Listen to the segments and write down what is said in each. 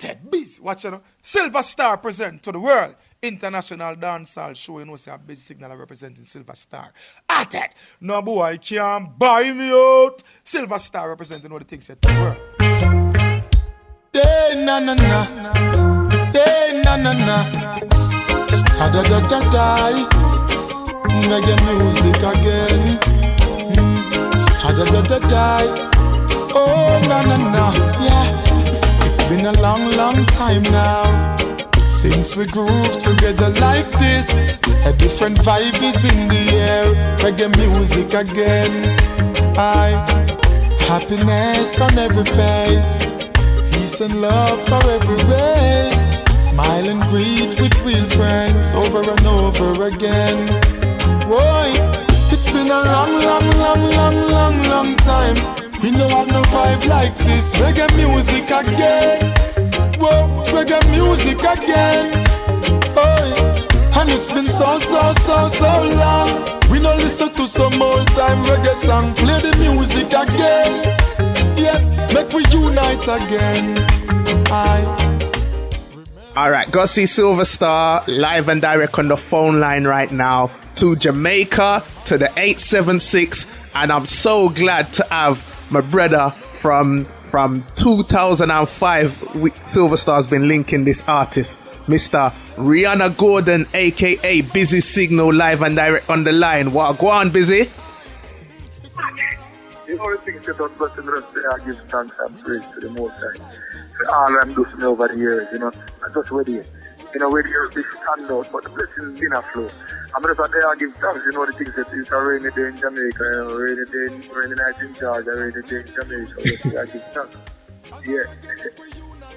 Atted, Biz, watch you know. Silver Star present to the world. International dancehall show, you know, say a Busy Signal representing Silver Star. Atted, no boy can't buy me out. Silver Star representing all the things said to the world. Day na na na, day na na na. Da da da da. Reggae music again. Da da da da. Oh na na na, yeah. It's been a long, long time now since we groove together like this. A different vibe is in the air. Reggae music again. Happiness on every face. Peace and love for every race. Smile and greet with real friends over and over again. Boy, it's been a long, long, long, long, long, long time. We don't have no vibe like this. Reggae music again. Whoa, reggae music again. Oh, and it's been so, so, so, so long. We don't listen to some old time reggae song. Play the music again. Yes, make we unite again. Alright, go see Silver Star live and direct on the phone line right now to Jamaica to the 876, and I'm so glad to have my brother from 2005. Silver Star's been linking this artist, Mr. Rihanna Gordon, aka Busy Signal, live and direct on the line. What go on, Busy? You know the things that don't but the rest I give thanks and praise to the Most High. For all I'm doing me over the years, you know, I just ready. You know, where the years they stand out, but the blessings in a flow. I'm just there I give thanks, you know, the things that it's a rainy day in Jamaica, you know, rainy night in Georgia, rainy day in Jamaica, I give thanks. Yeah.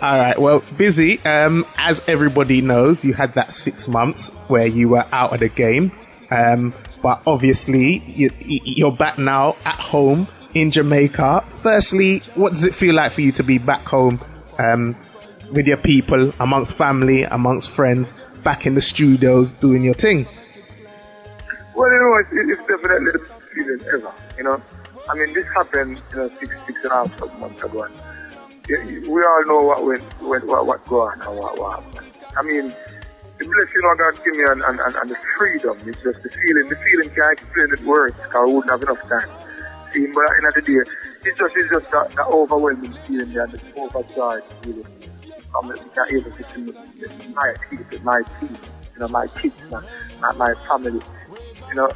Alright, well, Busy, as everybody knows, you had that 6 months where you were out of the game. But obviously, you're back now at home in Jamaica. Firstly, what does it feel like for you to be back home with your people, amongst family, amongst friends, back in the studios doing your thing? Well, you know, it's definitely the best feeling ever, you know. I mean, this happened, you know, six and a half months ago. And we all know what go on and what happened. I mean, the blessing God give me and the freedom is just the feeling. The feeling can't explain it words because I wouldn't have enough time. See, but at the end of the day, it's just that overwhelming feeling and the overjoyed feeling. I'm not able to see my people, my team, you know, my kids, my family, you know,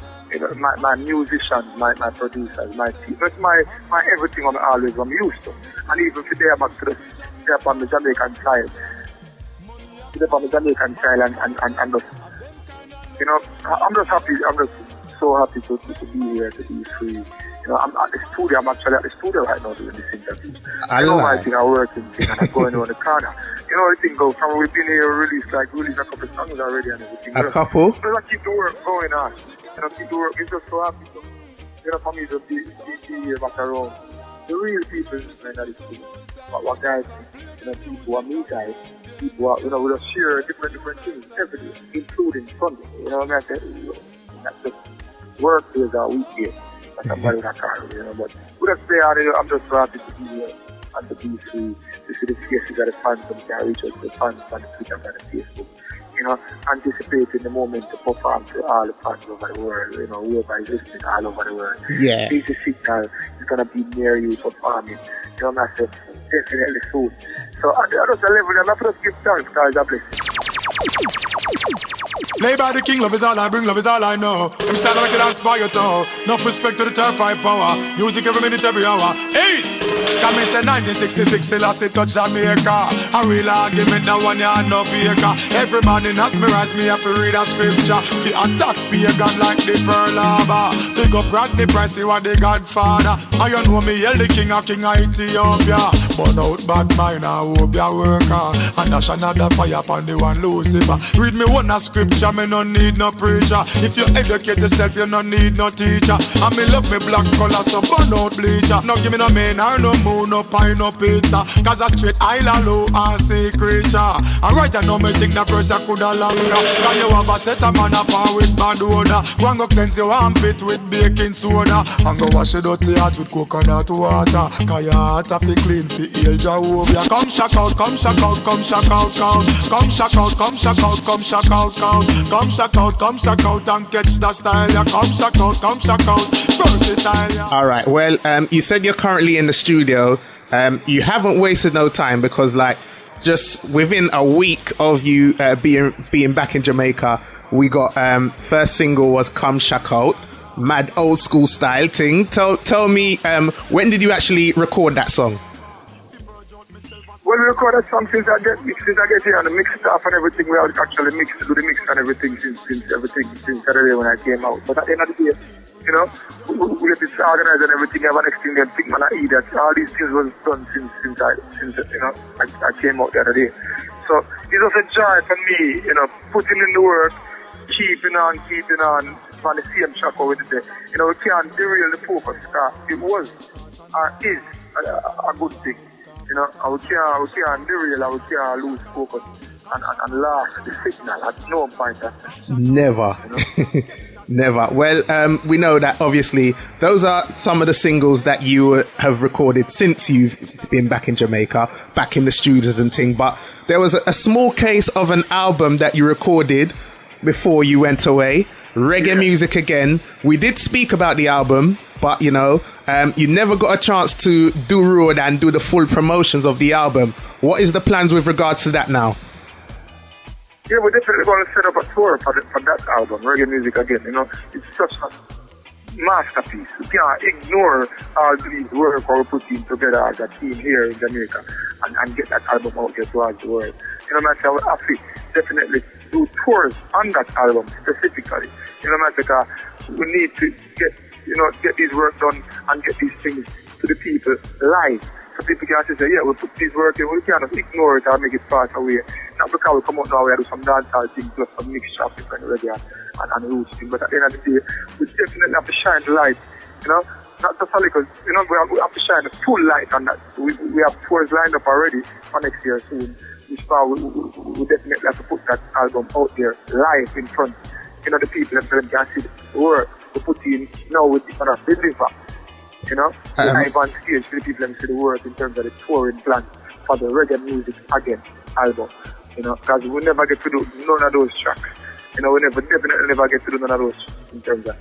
my musicians, my producers, my team. That's my everything I'm used to. And even today I'm back to the on the Jamaican side. On the Jamaican side and just, you know, I'm just happy. I'm just so happy to be here, to be free. You know, I'm at the studio. I'm actually at the studio right now doing this interview. I know my thing, I work and thing, and I'm going on the corner. You know, everything goes from we've been here, released a couple of songs already and everything. A couple? But I keep the work going on. You know, keep the work. It's just so happy to, you know, for me to be here back around. The real people in this thing. What guys, you know, people who are me guys. People are, you know, we just share different things every day, including Sunday. You know what I mean? That's just work days or weekdays. That's somebody in a car, you know. But we just stay out here. I'm just so happy to be here and to be free. To see the faces of the fans and can reach out to the fans on the Twitter and the Facebook. You know, anticipating the moment to perform to all the fans over the world. You know, whoever is listening all over the world. Yeah. Busy Signal is going to be near you performing. You know what I said? Definitely soon. So I just level and I just give thanks, guys. I bless. Play by the king, love is all I bring, love is all I know. I'm standing like an dance by your toe. Enough respect to the terrified power. Music every minute, every hour. Ace! Come in say 1966, Selassie touch Jamaica. A real argument, now one year no faker. Every morning as me rise, me have to read a scripture. Fi attack pagan like the Pearl Harbor. Pick up Rodney Price, he was the Godfather. And you know me, yell the king of Ethiopia. Burn out bad mind, I hope you work hard. And dash another fire upon the one Lucifer. Read me one a scripture, me no need no preacher. If you educate yourself, you no need no teacher. And me love me black color, so burn out bleacher. No give me no man or no moon up, pine up pizza. Cause a straight island low and sea creature. And right now me think the first I coulda longer. Can you have a set of man up with bad odor? Go and go cleanse your armpit with baking soda. And go wash your dirty heart with coconut water. Cause your heart have to clean for heal Jehovah. Come shock out, come shock out, come shock out, count. Come shock out, come shock out, come shock out, count. Come shock out, come shock out and catch the style. Yeah, come shock out, versatile. Yeah. All right. Well, you said you're currently in the studio. You haven't wasted no time because, like, just within a week of you being back in Jamaica, we got first single was "Come Shack Out," mad old school style thing. Tell me, when did you actually record that song? Well, we recorded some since I get here and the mix stuff and everything. We have actually do the mix and everything since Saturday when I came out. But at the end of the day, you know, we get this organized and everything. Have an next thing, then pick man I eat that. All these things was done since you know I came out the other day. So it was a joy for me, you know, putting in the work, keeping on on the same track over there. You know, we can't derail the focus. It was is a good thing. You know, we can't derail, we can't lose focus and lost the signal at no point. Never. You know? Never. Well, we know that obviously those are some of the singles that you have recorded since you've been back in Jamaica, back in the studios and thing. But there was a small case of an album that you recorded before you went away, Reggae Music Again. We did speak about the album, but you know, you never got a chance to do road and do the full promotions of the album. What is the plans with regards to that now? Yeah, we're definitely going to set up a tour for that album, Reggae Music Again. You know, it's such a masterpiece. We can't ignore all these work we putting together as a team here in Jamaica and get that album out there towards the world. You know, man, we have to definitely do tours on that album specifically. You know, man, we need to get these work done and get these things to the people live. So people can say, yeah, we put this work in, we can't ignore it or make it pass away. Not because we come out now, we do some dancehall things, plus some mixture of different reggae and roots things. But at the end of the day, we definitely have to shine the light, you know? Not just a little, you know, we have to shine the full light on that. We have tours lined up already for next year soon. We definitely have to put that album out there live in front. You know, the people that can see the work we put in now with the kind of deliver. You know, live on stage for the people that see the work in terms of the touring plan for the Reggae Music Again album. You know, because we never get to do none of those tracks. You know, we definitely never get to do none of those in terms of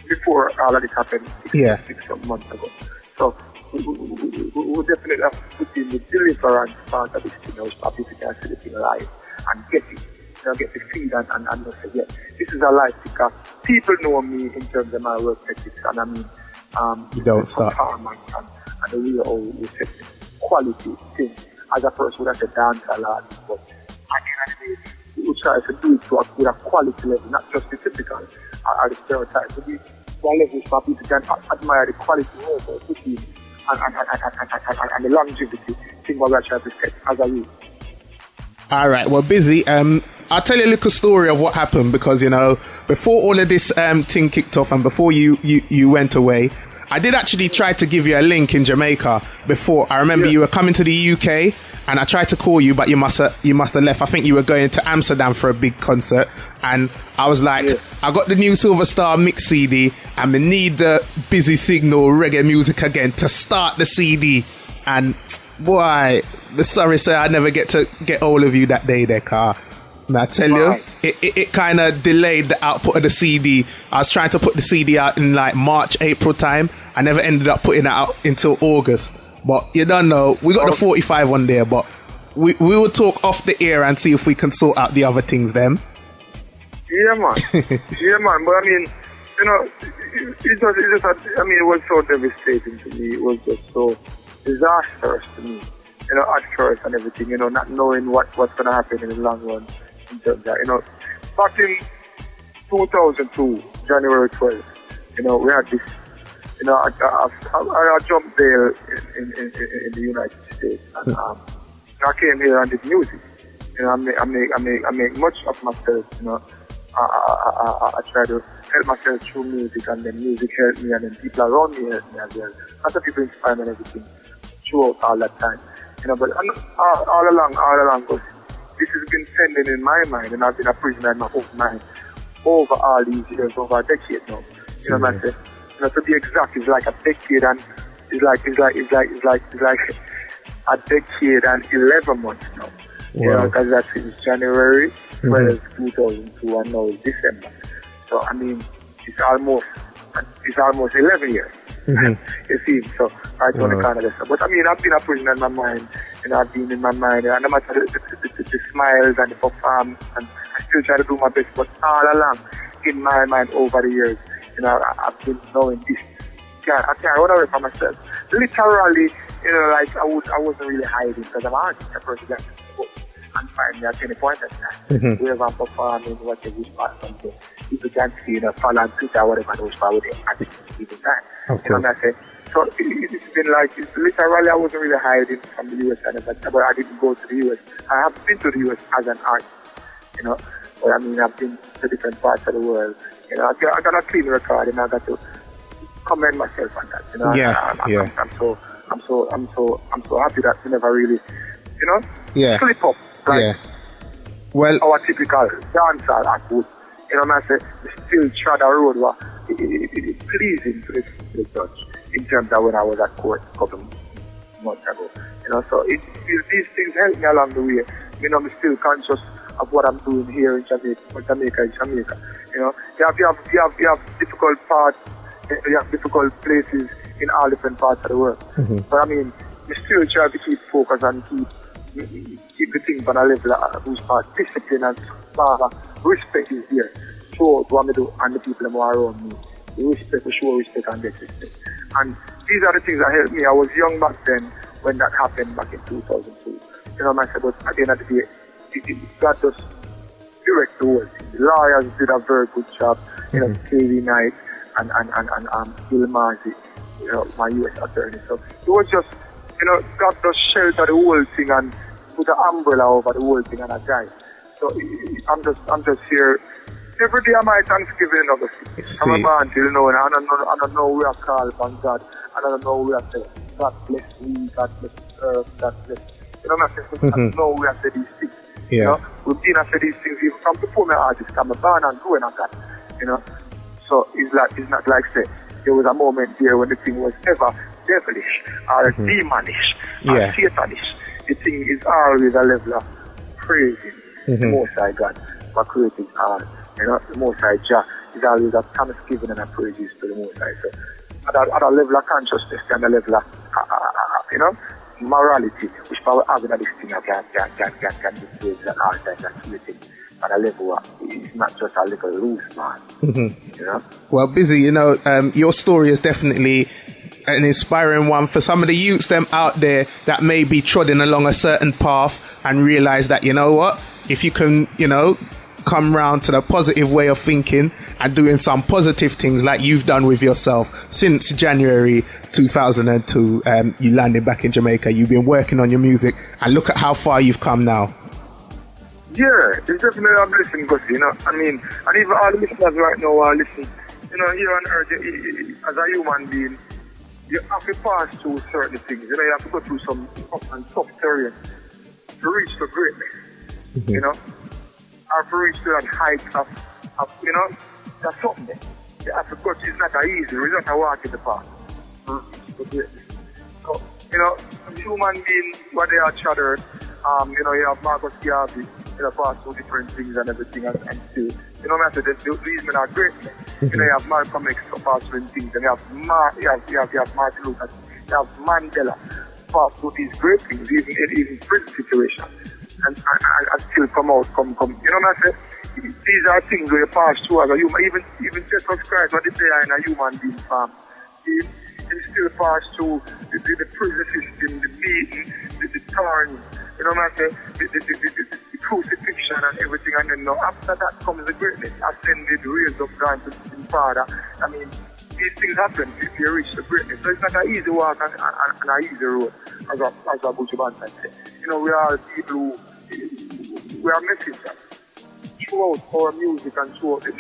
before all of this happened 6 months ago. So we definitely have to put in the deliverance part of this thing, you know, so people can see the thing live and get it. You know, get the feed and say, yeah, this is a life because people know me in terms of my work ethics and I mean, you don't stop. And the way how we set quality thing as a person that dance a lot, but at the end of the day, we try to do it with a quality level, not just the typical or the stereotype. So we one level for people can admire the quality of the team and the longevity thing what we are trying to set as a youth. All right, well, Busy, I'll tell you a little story of what happened because, you know, before all of this thing kicked off and before you went away, I did actually try to give you a link in Jamaica before. I remember you were coming to the UK and I tried to call you, but you must have left. I think you were going to Amsterdam for a big concert. And I was like, I got the new Silver Star mix CD and we need the Busy Signal Reggae Music Again to start the CD. And boy, sorry, sir, I never get to get all of you that day there, car. I tell you, it kind of delayed the output of the CD. I was trying to put the CD out in like March, April time. I never ended up putting it out until August. But you don't know, we got the 45 on there, but we will talk off the air and see if we can sort out the other things then. Yeah, man. Yeah, man. But I mean, you know, it was so devastating to me. It was just so disastrous to me. You know, at first and everything, you know, not knowing what's going to happen in the long run. In terms of that, you know, back in 2002, January 12th, you know, we had this, you know, I jumped there in the United States, and I came here and did music. You know, I make much of myself. You know, I try to help myself through music, and then music helped me, and then people around me helped me as well. Lots of people inspire me and everything. throughout all that time. But all along, because this has been pending in my mind, and I've been a prisoner in my own mind over all these years, over a decade now. What I'm saying? To be exact, it's like a decade and it's like a decade and 11 months now. Wow. Because that's since January 12, 2002, and now it's December. So I mean, it's almost 11 years. You see, so right on the corner of this. But I mean, I've been a prisoner in my mind, I've been in my mind, and no matter the smiles and the performance, and I still try to do my best. But all along, in my mind over the years, I've been knowing this. I can't run away from myself. Literally, like I wasn't really hiding because I'm an artist, a person that and find me at any point in time. Wherever I'm performing, whatever which part something, people can see, follow on Twitter, whatever, and which part with the artist even time. Of course. What I'm saying? So it's been like, literally I wasn't really hiding from the US, but I didn't go to the US. I have been to the US as an artist, but I mean, I've been to different parts of the world. I got a clean record, and I got to commend myself on that. I'm so happy that we never really, slip up. Like Well, our typical dancehall act would. I say, we still trod a road where it is pleasing to the judge in terms of when I was at court a couple months ago. So these things help me along the way. I'm still conscious of what I'm doing here in Jamaica. You have difficult parts, you have difficult places in all different parts of the world. But I mean, we still try to keep focus and keep the thing on a level whose part discipline and respect is there. Show what I do and the people who are around me. We show respect and get respect. And these are the things that helped me. I was young back then when that happened back in 2002. But at the end of the day, God just direct the whole thing. The lawyers did a very good job. KV Knight and Bill Marzi, my US attorney. So it was just, God just shelter the whole thing and put an umbrella over the whole thing and a guide. So I'm just here. Every day of my Thanksgiving, obviously. I'm a man till and I don't know where I call upon God, and I don't know where I say, God bless me, God bless earth, God bless. I don't know where I say these things. We've been I say these things even from before my artist, I'm born and growing on that. So it's not like say there was a moment there when the thing was ever devilish or demonish or satanish. The thing is always a level of praising the Most High God for creating art. The Most High Jah is always a thanksgiving and a praises to the Most High. So at a level of consciousness and a level of morality, which power having this thing can be praised at all times and creating at a level where it's not just a little loose man. Well, Busy, your story is definitely an inspiring one for some of the youths them out there that may be trotting along a certain path and realize that, if you can, come round to the positive way of thinking and doing some positive things like you've done with yourself since January 2002, you landed back in Jamaica. You've been working on your music and look at how far you've come now. Yeah, it's definitely a blessing, because, I mean, and even all the listeners right now are listening, here on earth, as a human being, you have to pass through certain things. You have to go through some tough terrain to reach the greatness, or to reach to that height of that's something there. You have to go through, it's not easy, it's not a walk in the path to reach the greatness. So, human being, what they are shattered, you have Marcus Garvey, pass through different things and everything, and still, these men are great men. You have Malcolm X to pass through things, and you have Martin Luther, you have Mandela pass through these great things, even prison situations, and still come. These are things where you pass through as a human, even Jesus Christ, what they say in a human being form. He still pass through the prison system, the beating, the thorns, the crucifixion and everything, and then after that comes the greatness, ascended, raised up, gone to the Father. I mean, these things happen if you reach the greatness. So it's not an easy walk and an easy road, as a Buju Banton said. We are people we are messengers throughout our music and throughout the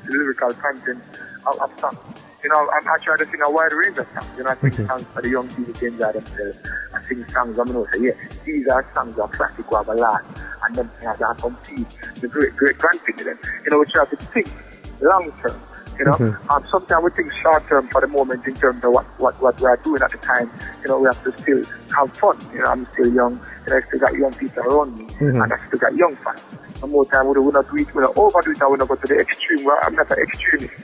lyrical content of songs. You know, I try to sing a wide range of songs. You know, I sing songs for the young people to enjoy themselves. I sing songs, I'm going to say, yeah, these are songs of classic or ballad. And then I can compete the great grandchildren. You know, we try to think long term. You know, sometimes we think short term for the moment in terms of what we are doing at the time. You know, we have to still have fun. You know, I'm still young. You know, I still got young people around me. And I still got young fans. And more time, we don't do it, we don't overdo it, and we don't go to the extreme. Where I'm not an extremist.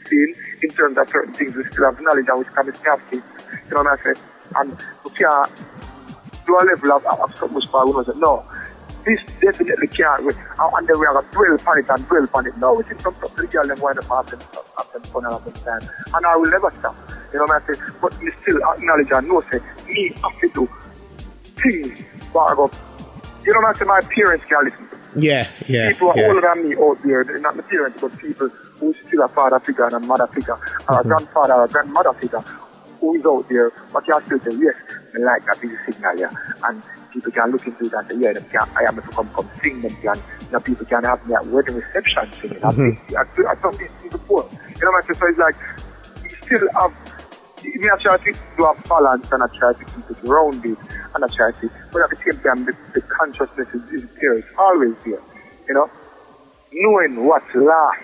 See, in terms of certain things, we still have knowledge and we can be skeptical. You know what I say? And we can't do a level of so much power. We know that, no, this definitely can't. And then we have a dwell upon it and dwell upon it. No, we think some stuff to the girl and wind up having fun and having time. And I will never stop. You know what I say? But we still acknowledge and know, say, me have to do things that go. You know what I say? My parents can listen to. Yeah. People are older than me out there. They're not my parents, but people who still a father figure and a mother figure, or a grandfather or a grandmother figure, who is out there, but can still say, yes, I like that busy signal here. And people can look into it and say, yeah, I am to come sing them. People can have me at wedding reception singing. I've done this before. You know what I mean? So it's like, you still have, me I try to do a balance and I try to keep it rounded and I try to, but at the same time, the consciousness is there, it's always there. You know? Knowing what's last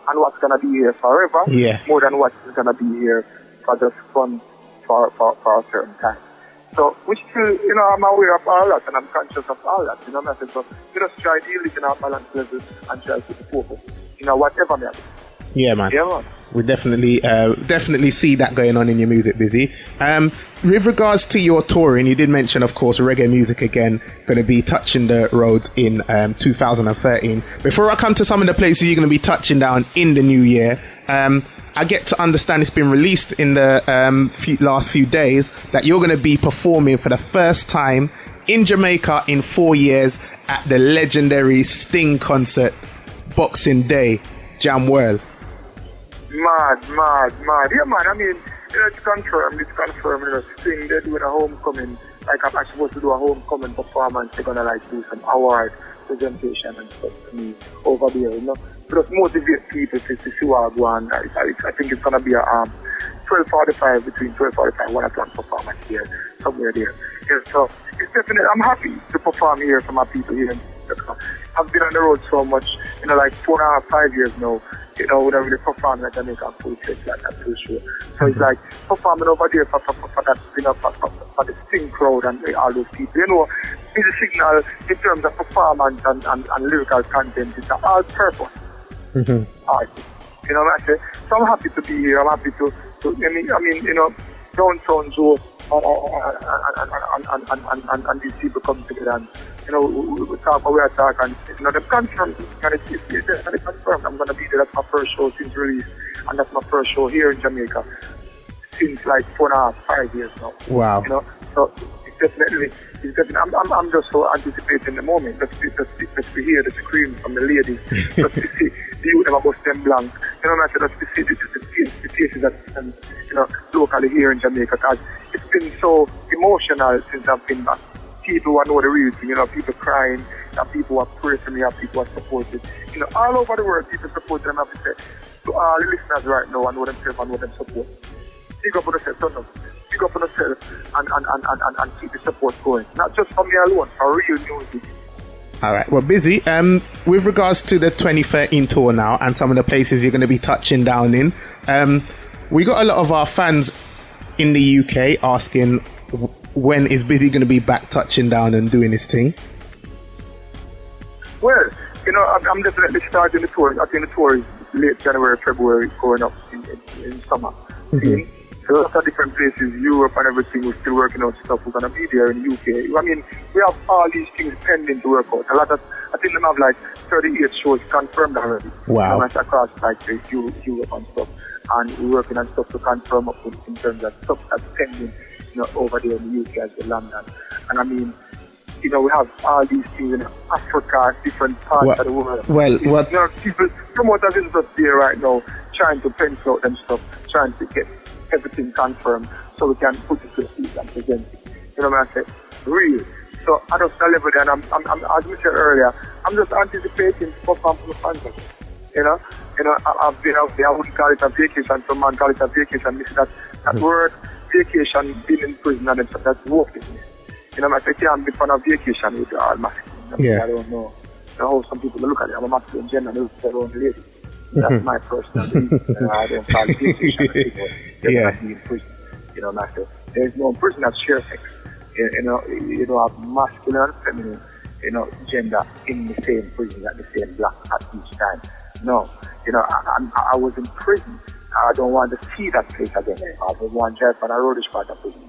and what's going to be here forever, more than what's going to be here for just fun for a certain time. So, which still, you know, I'm aware of all that and I'm conscious of all that, you know what I mean? So, we just try to live in our balance level and try to focus, you know, whatever may happen. Yeah, man. Yeah, man. We definitely see that going on in your music, Busy. With regards to your touring, you did mention, of course, reggae music again, going to be touching the roads in 2013. Before I come to some of the places you're going to be touching down in the new year, I get to understand it's been released in the last few days that you're going to be performing for the first time in Jamaica in 4 years at the legendary Sting concert, Boxing Day, Jam World. Mad. Yeah, man, I mean, you know, it's confirmed, you know, Sting, they're doing a homecoming, like I'm supposed to do a homecoming performance, they're gonna like do some award presentation and stuff to me over there, you know, just motivate people to see what I go on. I think it's gonna be a 12:45, between 12:45 and 1 o'clock performance here, somewhere there. Yeah, so it's definitely, I'm happy to perform here for my people here in Jamaica. I've been on the road so much, you know, like 4.5, 5 years now. You know, when I really perform like Jamaica full church like that too sure. So it's like performing over there for that, you know, for the Sting crowd and all those people. You know, it's a signal in terms of performance and lyrical content. It's an all-purpose artist. You know what I say? So I'm happy to be here. I'm happy to I mean, you know, downtown Joe and these people come together and, you know, we talk what we are talking, and, you know, they've confirmed, and it's confirmed I'm going to be there. That's my first show since release, and that's my first show here in Jamaica since like 4.5, 5 years now. Wow. You know, so it's definitely, I'm just so anticipating the moment, just to hear the screams from the ladies, just to see the youth of bust them blank, you know what I mean, just to see the faces that, you know, locally here in Jamaica, because it's been so emotional since I've been back. People who know the real thing, you know, people crying, and people who are praying for me, and people who are supported. You know, all over the world, people support them. I have to say, to all the listeners right now, and know themselves and know them support. Pick up on yourself, son. Pick up on yourself and keep the support going. Not just for me alone, for real music. All right, well, Busy, with regards to the 2013 tour now and some of the places you're going to be touching down in, we got a lot of our fans in the UK asking, when is Busy going to be back touching down and doing his thing? Well, you know, I'm definitely starting the tour. I think the tour is late January, February, going up in summer. So lots of different places, Europe and everything, we're still working out stuff. We're going to be there in the UK. I mean, we have all these things pending to work out. I think they have like 38 shows confirmed already. Wow. Across like the Europe and stuff. And we're working on stuff to confirm up in terms of stuff that's pending, you know, over there in the UK as well, London. And I mean, you know, we have all these things in Africa, different parts of the world. Well, you know, people, promoters is just there right now, trying to pencil out them stuff, trying to get everything confirmed so we can put it to the seat and present it. You know what I say? Real. So at a level there, and I'm as we said earlier, I'm just anticipating to perform for the fans. You know? You know, I've been out there. I wouldn't call it a vacation. Some man call it a vacation. That word vacation, being in prison, and that's work with me. You know, I can't be fun of vacation with all masculine. Yeah. I don't know. You know how some people look at it. I'm a masculine gender, and they're their own lady. That's my personal belief. I don't call it vacation. They're not be in prison. You know, master. There's no prison that shares sex. You know, have masculine and feminine, you know, gender in the same prison at the same block at each time. No, you know, I was in prison. I don't want to see that place again. I don't want to drive on a roadish part of prison.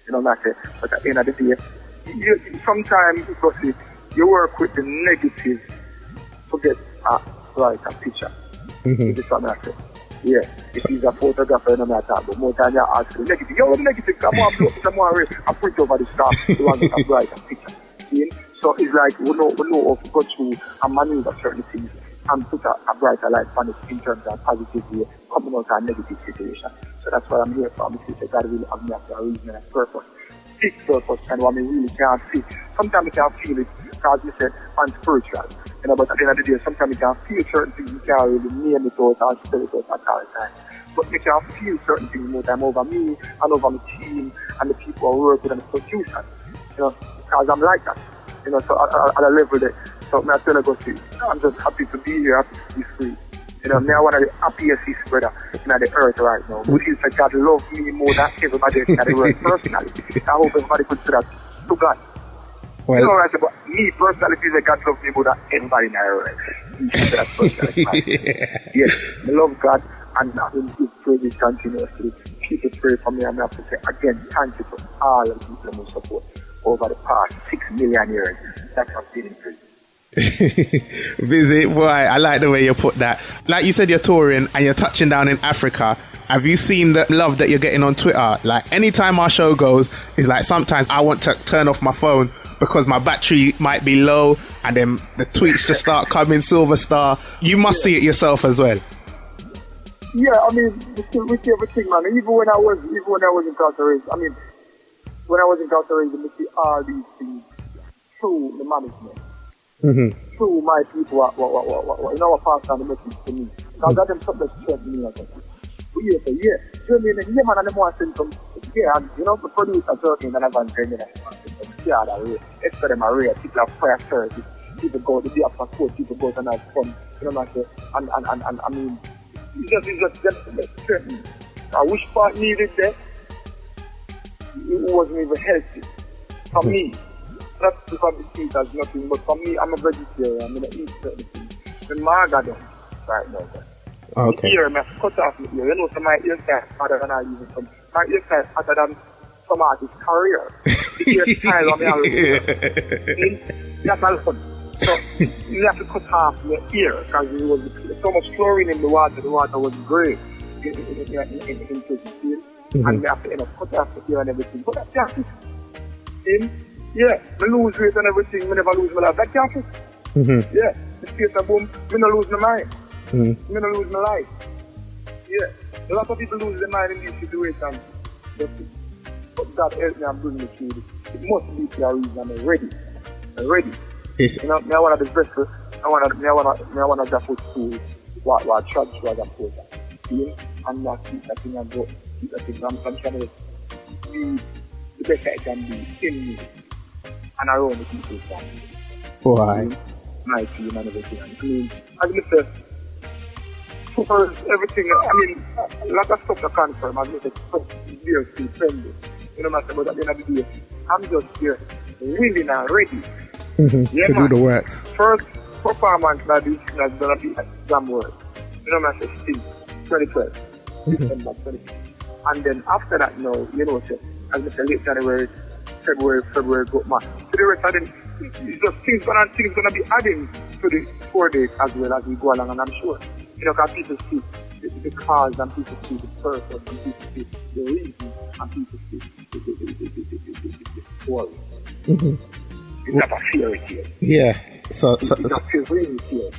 You know, matter. But at the end of the day, sometimes because you work with the negative to get a picture. This is what I say. Yeah, if he's a photographer, no matter, but more time you ask the negative. Yo, the negative, come on, blow, come on, I print over the stuff, the one that I write a picture. See? So it's like, we know how to go through and maneuver certain things and put a brighter light on it in terms of positive way, coming out of a negative situation. So that's what I'm here for. I'm here God really have me for a reason and a purpose. Big purpose, and what I really can't see. Sometimes I can feel it, because we said, I'm spiritual. You know, but at the end of the day, sometimes you can feel certain things, you can't really name it out or spell it out at all time. But you can feel certain things more time over me and over my team and the people I work with and the producer. You know, because I'm like that. You know, so at a level there. So I tell you, go see, I'm just happy to be here, happy to be free. You know, I'm one of the happiest brother in the earth right now. It feels like God loves me more than everybody else in the world personally. I hope everybody could say that to God. Well, you know what I say, but me personally feel like God loves me more than everybody in the world. He said that personally. Yes, I love God and I will give praise continuously. People pray for me and I have to say again, thank you to all the people who support over the past 6 million years that have been in prison. Busy, boy, I like the way you put that. Like you said, you're touring and you're touching down in Africa. Have you seen the love that you're getting on Twitter? Like, anytime our show goes, it's like sometimes I want to turn off my phone because my battery might be low and then the tweets just start coming, Silver Star. You must see it yourself as well. Yeah, I mean, we see everything, man. Even when I was incarcerated, I mean, when I was incarcerated, we see all these things through the management. Through my people, you know, what passed on the message to me. Because that them something strengthened me. Yeah, so yeah. You know, yeah, man, and them want to send some, yeah, and, you know, the producer talking and I'm going to bring it. Yeah, that way. It's for them, are people have prayer service. People go to the after school, people go to night fun. You know what I'm saying? And I mean, it's just strengthening. I wish part needed there. It wasn't even healthy. For me. Not because the street has nothing, but for me, I'm a vegetarian. I'm going to eat certain things. The marga done right now. Okay. The ear, I cut off the ear. You know, so my ear style harder than I use it. My ear style harder than some artist's career. The ear style on me, that's all fun. So you have to cut off your ear because there was so much chlorine in the water was grey in prison. And you have to end up cut off the ear and everything. But that's just it. Yeah, I lose weight and everything, I never lose my life. That can't fit. Yeah, the space of boom, I don't lose my mind. I don't lose my life. Yeah, a lot of people lose their mind in these situations. But God help me and bring me through this. It must be for a reason. I'm ready. Yes. You know, I want to be vessel. I want to just put through what church was a porter. See? And not keep that thing and go. Keep that thing. I'm trying to be the best I can be in me. And around the people family. Why? My team and everything. I mean, as I said, for everything, I mean, a lot of stuff to confirm. As I said, stuff is there still pending. You know, but at the end of the day, I'm just here, willing and ready. Yeah, to do the works. First performance that is going to be exam work. You know, I said, still, 2012, December 2012. And then after that, now, you know, as I said, late January, February, go March. So the rest of them, it's just things gonna be adding to the 4 days as well as we go along, and I'm sure, you know, because people see the cause and people see the purpose and people see the reason and people see the story. It's not a fairy tale. Yeah. It's a fairy tale.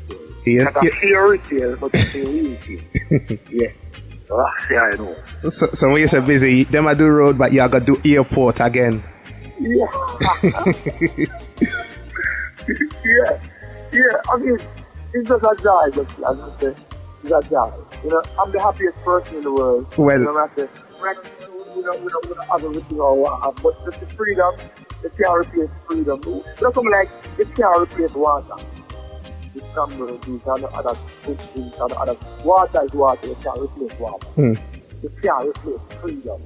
It's not a fairy tale, but it's a real tale. Yeah. Yeah, I know. So when you say busy, them I do road, but you gotta do airport again. Yeah. yeah. I mean, it's just a joy, but as I say, is a joy. You know, I'm the happiest person in the world. Well, you know, I say, we don't have everything or what, but the freedom, it can't replace freedom. You know, something like, it can't replace water. The camera, these and the other things and the other. Water is water, it can't replace water. It can't replace freedom.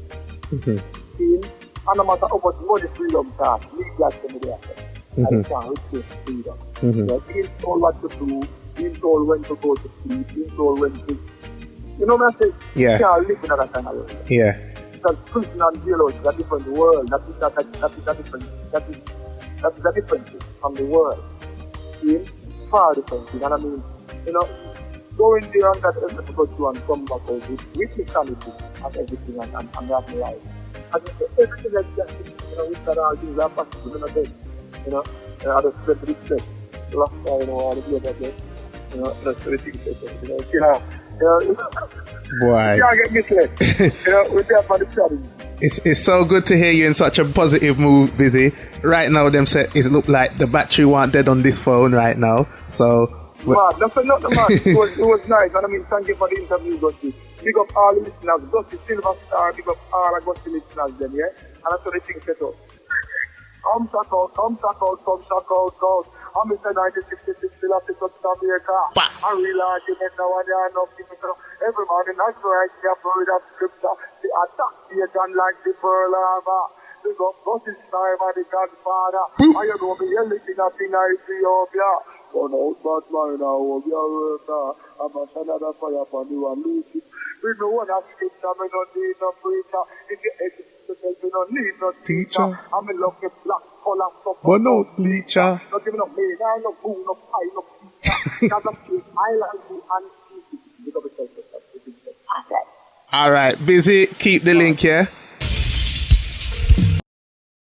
See? And no matter how much money freedom costs, leave that to me there. And it can't replace freedom. You know, being told what to do, being told when to go to sleep, being told when to... You know what I'm saying? Yeah. You can't live in that kind of world. Yeah. Because prison and jailhouse is a different world. That is a different thing from the world. See? Far different thing. And I mean, you know, going there and that everything to go through and come back out with the sanity and everything and have my life. And everything that's just, you know, with that all things are possible in a day. You know, I just spread the respect. Last time, you know, all the other day. You know, that's the things that, you know, Boy. you can't get misled. You know, we're there for the challenge. It's so good to hear you in such a positive mood, Busy. Right now, them set it look like the battery weren't dead on this phone right now. So, man, that's not the man. It was nice, and I mean, thank you for the interview, Gusty. Big up all the listeners, Gusty Silver Star. Big up all the Gusty listeners, then, yeah. And that's what the thing set up. Come check out, come. I'm in 1966, still have to touch Jamaica. I realize you make no one there, no people. Every morning I try to read that scripture. The attack Satan like the pearl harbor. Big up Gusty Time and the Godfather. I you know me, you're looking at in Ethiopia. Gone out, but mine, I hope you're worker. I'm a son of the fire upon you and lose it. We know what that scripture, we don't need no preacher. If you educate, we don't need no teacher. I'm in love with black color stuff. but no bleacher. Not giving up me, no boo, no pie, no pizza. Because I'm island and easy. Because it's All right, Busy. Keep the link here.